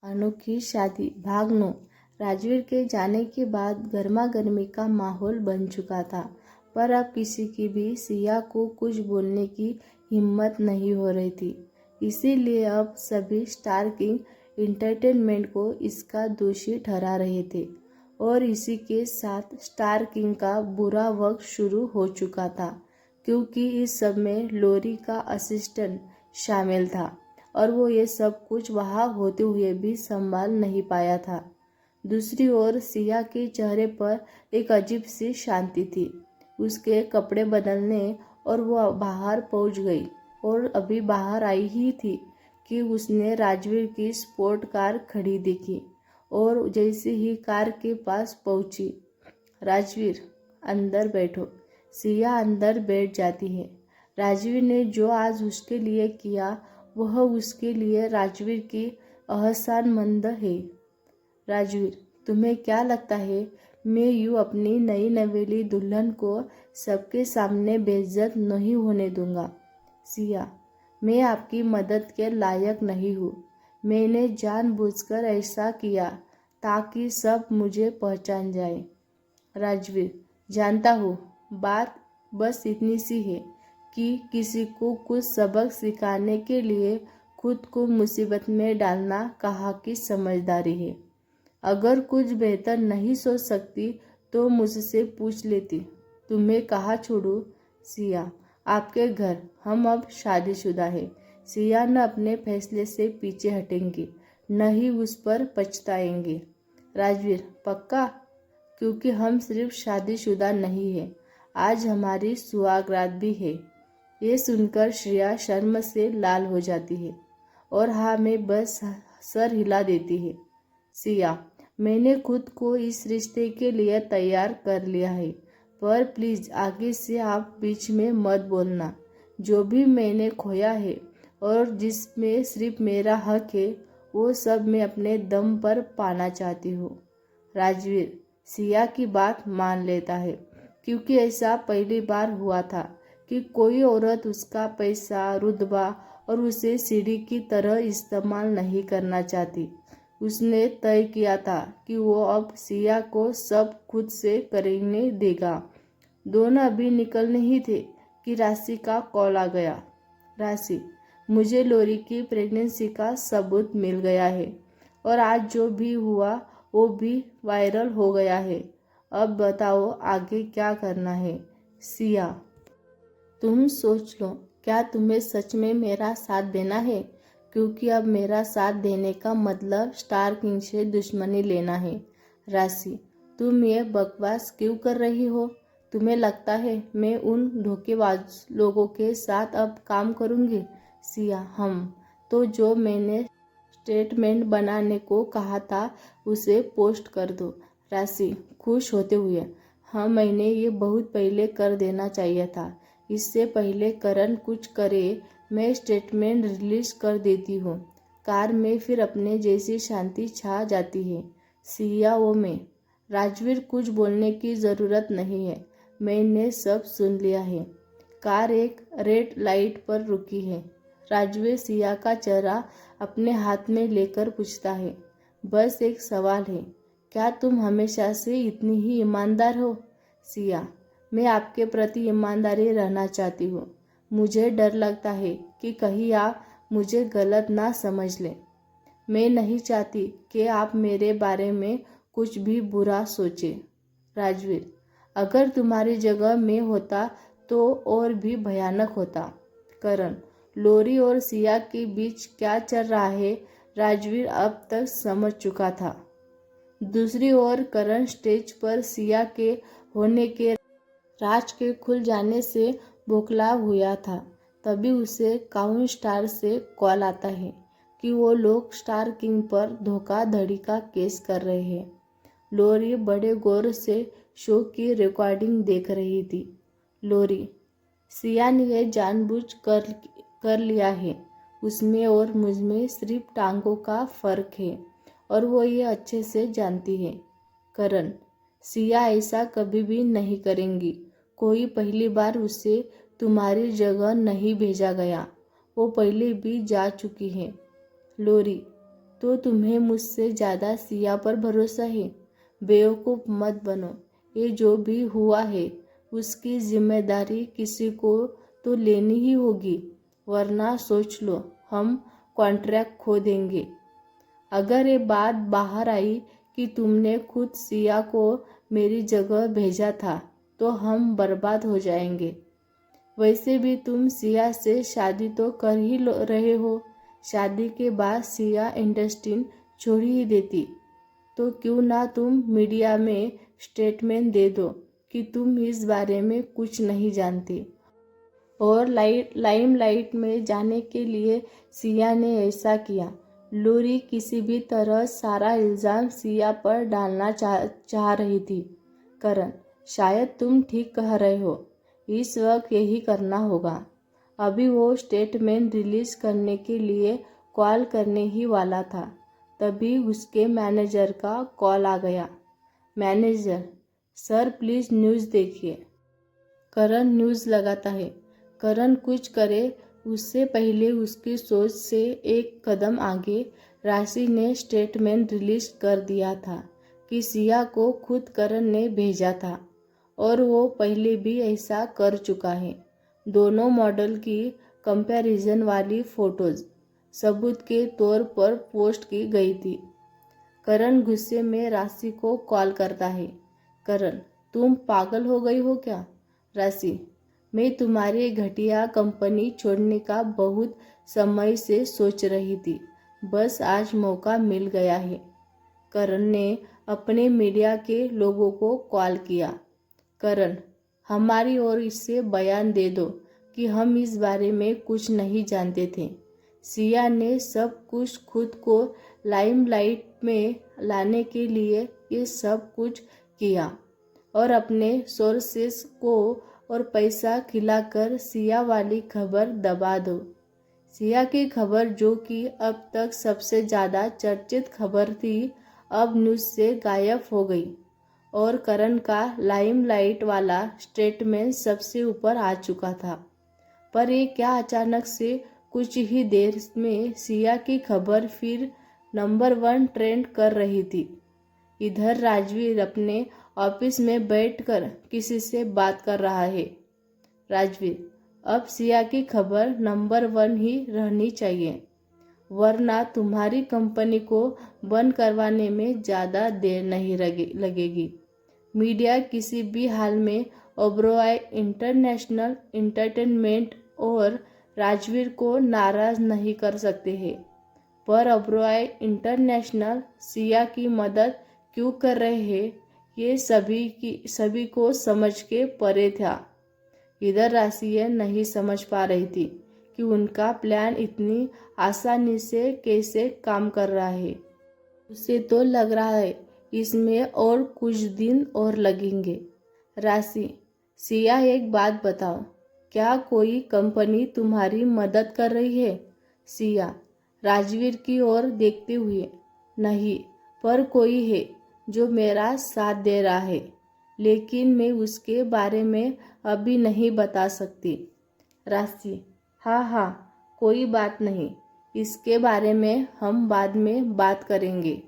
अनोखी शादी भाग 9। राजवीर के जाने के बाद गर्मा गर्मी का माहौल बन चुका था, पर अब किसी की भी सिया को कुछ बोलने की हिम्मत नहीं हो रही थी। इसीलिए अब सभी स्टार किंग इंटरटेनमेंट को इसका दोषी ठहरा रहे थे और इसी के साथ स्टार किंग का बुरा वक्त शुरू हो चुका था, क्योंकि इस सब में लोरी का असिस्टेंट शामिल था और वो ये सब कुछ वहाँ होते हुए भी संभाल नहीं पाया था। दूसरी ओर सिया के चेहरे पर एक अजीब सी शांति थी। उसके कपड़े बदलने और वो बाहर पहुंच गई और अभी बाहर आई ही थी कि उसने राजवीर की स्पोर्ट कार खड़ी देखी और जैसे ही कार के पास पहुंची, राजवीर अंदर बैठो। सिया अंदर बैठ जाती है। राजवीर ने जो आज उसके लिए किया वह उसके लिए राजवीर की एहसानमंद है। राजवीर, तुम्हें क्या लगता है मैं यूँ अपनी नई नवेली दुल्हन को सबके सामने बेइज्जत नहीं होने दूंगा? सिया, मैं आपकी मदद के लायक नहीं हूँ। मैंने जानबूझकर ऐसा किया ताकि सब मुझे पहचान जाए। राजवीर, जानता हूँ, बात बस इतनी सी है कि किसी को कुछ सबक सिखाने के लिए खुद को मुसीबत में डालना कहाँ की समझदारी है। अगर कुछ बेहतर नहीं सोच सकती तो मुझसे पूछ लेती। तुम्हें कहाँ छोड़ूं? सिया, आपके घर। हम अब शादीशुदा है। सिया न अपने फैसले से पीछे हटेंगी, न ही उस पर पछताएंगे। राजवीर, पक्का? क्योंकि हम सिर्फ शादीशुदा नहीं है, आज हमारी सुहागरात भी है। ये सुनकर श्रेया शर्म से लाल हो जाती है और हाँ में बस सर हिला देती है। सिया, मैंने खुद को इस रिश्ते के लिए तैयार कर लिया है, पर प्लीज़ आगे से आप बीच में मत बोलना। जो भी मैंने खोया है और जिसमें सिर्फ मेरा हक है, वो सब मैं अपने दम पर पाना चाहती हूँ। राजवीर सिया की बात मान लेता है, क्योंकि ऐसा पहली बार हुआ था कि कोई औरत उसका पैसा, रुतबा और उसे सीढ़ी की तरह इस्तेमाल नहीं करना चाहती। उसने तय किया था कि वो अब सिया को सब खुद से करने देगा। दोनों अभी निकलने ही थे कि राशि का कॉल आ गया। राशि, मुझे लोरी की प्रेगनेंसी का सबूत मिल गया है और आज जो भी हुआ वो भी वायरल हो गया है। अब बताओ आगे क्या करना है? सिया, तुम सोच लो, क्या तुम्हें सच में मेरा साथ देना है? क्योंकि अब मेरा साथ देने का मतलब स्टार किंग से दुश्मनी लेना है। राशि, तुम ये बकवास क्यों कर रही हो? तुम्हें लगता है मैं उन धोखेबाज लोगों के साथ अब काम करूंगी? सिया, हम तो जो मैंने स्टेटमेंट बनाने को कहा था उसे पोस्ट कर दो। राशि खुश होते हुए, हाँ, मैंने ये बहुत पहले कर देना चाहिए था। इससे पहले करण कुछ करे मैं स्टेटमेंट रिलीज कर देती हूँ। कार में फिर अपने जैसी शांति छा जाती है। सिया, वो मैं। राजवीर, कुछ बोलने की ज़रूरत नहीं है, मैंने सब सुन लिया है। कार एक रेड लाइट पर रुकी है। राजवीर सिया का चेहरा अपने हाथ में लेकर पूछता है, बस एक सवाल है, क्या तुम हमेशा से इतनी ही ईमानदार हो? सिया, मैं आपके प्रति ईमानदारी रहना चाहती हूँ। मुझे डर लगता है कि कहीं आप मुझे गलत ना समझ लें। मैं नहीं चाहती कि आप मेरे बारे में कुछ भी बुरा सोचें। राजवीर, अगर तुम्हारी जगह मैं होता तो और भी भयानक होता। करण, लोरी और सिया के बीच क्या चल रहा है राजवीर अब तक समझ चुका था। दूसरी ओर करण स्टेज पर सिया के होने के राज के खुल जाने से बौखला हुआ था। तभी उसे काउन स्टार से कॉल आता है कि वो लोग स्टार किंग पर धोखाधड़ी का केस कर रहे हैं। लोरी बड़े गौर से शो की रिकॉर्डिंग देख रही थी। लोरी, सिया ने यह जानबूझ कर लिया है। उसमें और मुझमें सिर्फ टांगों का फर्क है और वो ये अच्छे से जानती है। करण, सिया ऐसा कभी भी नहीं करेंगी। कोई पहली बार उसे तुम्हारी जगह नहीं भेजा गया, वो पहले भी जा चुकी है। लोरी, तो तुम्हें मुझसे ज़्यादा सिया पर भरोसा है। बेवकूफ़ मत बनो। ये जो भी हुआ है उसकी जिम्मेदारी किसी को तो लेनी ही होगी, वरना सोच लो हम कॉन्ट्रैक्ट खो देंगे। अगर ये बात बाहर आई कि तुमने खुद सिया को मेरी जगह भेजा था तो हम बर्बाद हो जाएंगे। वैसे भी तुम सिया से शादी तो कर ही रहे हो। शादी के बाद सिया इंडस्ट्री छोड़ ही देती तो क्यों ना तुम मीडिया में स्टेटमेंट दे दो कि तुम इस बारे में कुछ नहीं जानती। और लाइमलाइट में जाने के लिए सिया ने ऐसा किया। लोरी किसी भी तरह सारा इल्ज़ाम सिया पर डालना चाह रही थी। करण, शायद तुम ठीक कह रहे हो। इस वक्त यही करना होगा। अभी वो स्टेटमेंट रिलीज करने के लिए कॉल करने ही वाला था, तभी उसके मैनेजर का कॉल आ गया। मैनेजर, सर प्लीज़ न्यूज़ देखिए। करण न्यूज़ लगाता है। करण कुछ करे उससे पहले उसकी सोच से एक कदम आगे राशि ने स्टेटमेंट रिलीज कर दिया था कि सिया को खुद करण ने भेजा था और वो पहले भी ऐसा कर चुका है। दोनों मॉडल की कंपैरिजन वाली फोटोज सबूत के तौर पर पोस्ट की गई थी। करण गुस्से में राशि को कॉल करता है। करण, तुम पागल हो गई हो क्या? राशि, मैं तुम्हारी घटिया कंपनी छोड़ने का बहुत समय से सोच रही थी, बस आज मौका मिल गया है। करण ने अपने मीडिया के लोगों को कॉल किया। करण, हमारी ओर से बयान दे दो कि हम इस बारे में कुछ नहीं जानते थे। सिया ने सब कुछ खुद को लाइमलाइट में लाने के लिए ये सब कुछ किया और अपने सोर्सेस को और पैसा खिलाकर सिया वाली खबर दबा दो। सिया की खबर, जो कि अब तक सबसे ज़्यादा चर्चित खबर थी, अब न्यूज़ से गायब हो गई और करण का लाइमलाइट वाला स्टेटमेंट सबसे ऊपर आ चुका था। पर ये क्या अचानक से कुछ ही देर में सिया की खबर फिर नंबर 1 ट्रेंड कर रही थी। इधर राजवीर अपने ऑफिस में बैठकर किसी से बात कर रहा है। राजवीर, अब सिया की खबर नंबर 1 ही रहनी चाहिए, वरना तुम्हारी कंपनी को बंद करवाने में ज़्यादा देर नहीं लगेगी। मीडिया किसी भी हाल में ओबरॉय इंटरनेशनल एंटरटेनमेंट और राजवीर को नाराज नहीं कर सकते हैं, पर ओबरॉय इंटरनेशनल सिया की मदद क्यों कर रहे हैं ये सभी को समझ के परे था। इधर राशि नहीं समझ पा रही थी कि उनका प्लान इतनी आसानी से कैसे काम कर रहा है। उसे तो लग रहा है इसमें और कुछ दिन और लगेंगे। राशि, सिया एक बात बताओ, क्या कोई कंपनी तुम्हारी मदद कर रही है? सिया, राजवीर की ओर देखते हुए, नहीं, पर कोई है जो मेरा साथ दे रहा है, लेकिन मैं उसके बारे में अभी नहीं बता सकती। राशि, हाँ, कोई बात नहीं, इसके बारे में हम बाद में बात करेंगे।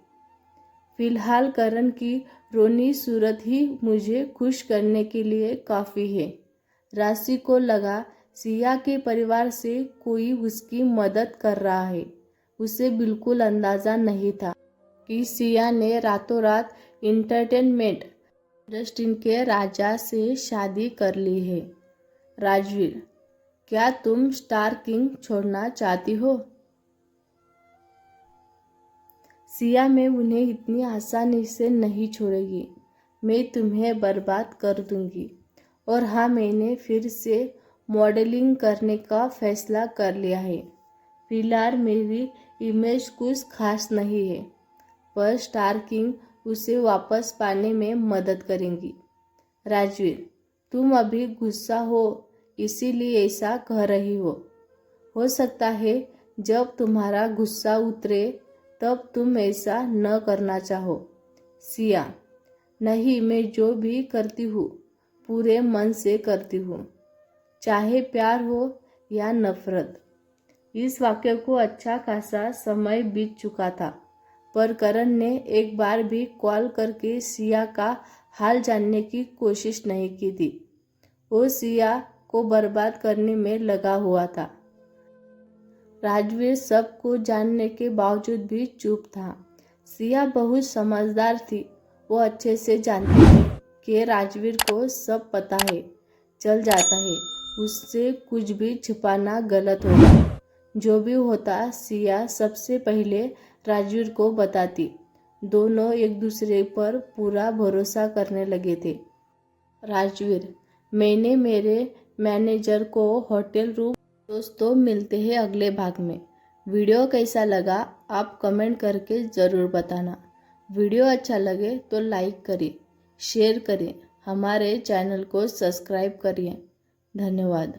फिलहाल करण की रोनी सूरत ही मुझे खुश करने के लिए काफ़ी है। राशि को लगा सिया के परिवार से कोई उसकी मदद कर रहा है। उसे बिल्कुल अंदाज़ा नहीं था कि सिया ने रातों रात इंटरटेनमेंट इंडस्ट्री के राजा से शादी कर ली है। राजवीर, क्या तुम स्टार किंग छोड़ना चाहती हो? सिया मैं उन्हें इतनी आसानी से नहीं छोड़ेगी। मैं तुम्हें बर्बाद कर दूंगी। और हाँ, मैंने फिर से मॉडलिंग करने का फैसला कर लिया है। फिलहाल मेरी इमेज कुछ खास नहीं है, पर स्टार किंग उसे वापस पाने में मदद करेंगी। राजवीर, तुम अभी गुस्सा हो इसीलिए ऐसा कह रही हो सकता है जब तुम्हारा गुस्सा उतरे तब तुम ऐसा न करना चाहो। सिया, नहीं, मैं जो भी करती हूँ पूरे मन से करती हूँ, चाहे प्यार हो या नफरत। इस वाक्य को अच्छा खासा समय बीत चुका था। पर करण ने एक बार भी कॉल करके सिया का हाल जानने की कोशिश नहीं की थी। वो सिया को बर्बाद करने में लगा हुआ था। राजवीर सब कुछ जानने के बावजूद भी चुप था। सिया बहुत समझदार थी। वो अच्छे से जानती थी कि राजवीर को सब पता है, चल जाता है, उससे कुछ भी छिपाना गलत होगा। जो भी होता सिया सबसे पहले राजवीर को बताती। दोनों एक दूसरे पर पूरा भरोसा करने लगे थे। राजवीर, मैंने मेरे मैनेजर को होटल रूम। दोस्तों, मिलते हैं अगले भाग में। वीडियो कैसा लगा आप कमेंट करके ज़रूर बताना। वीडियो अच्छा लगे तो लाइक करें, शेयर करें, हमारे चैनल को सब्सक्राइब करिए। धन्यवाद।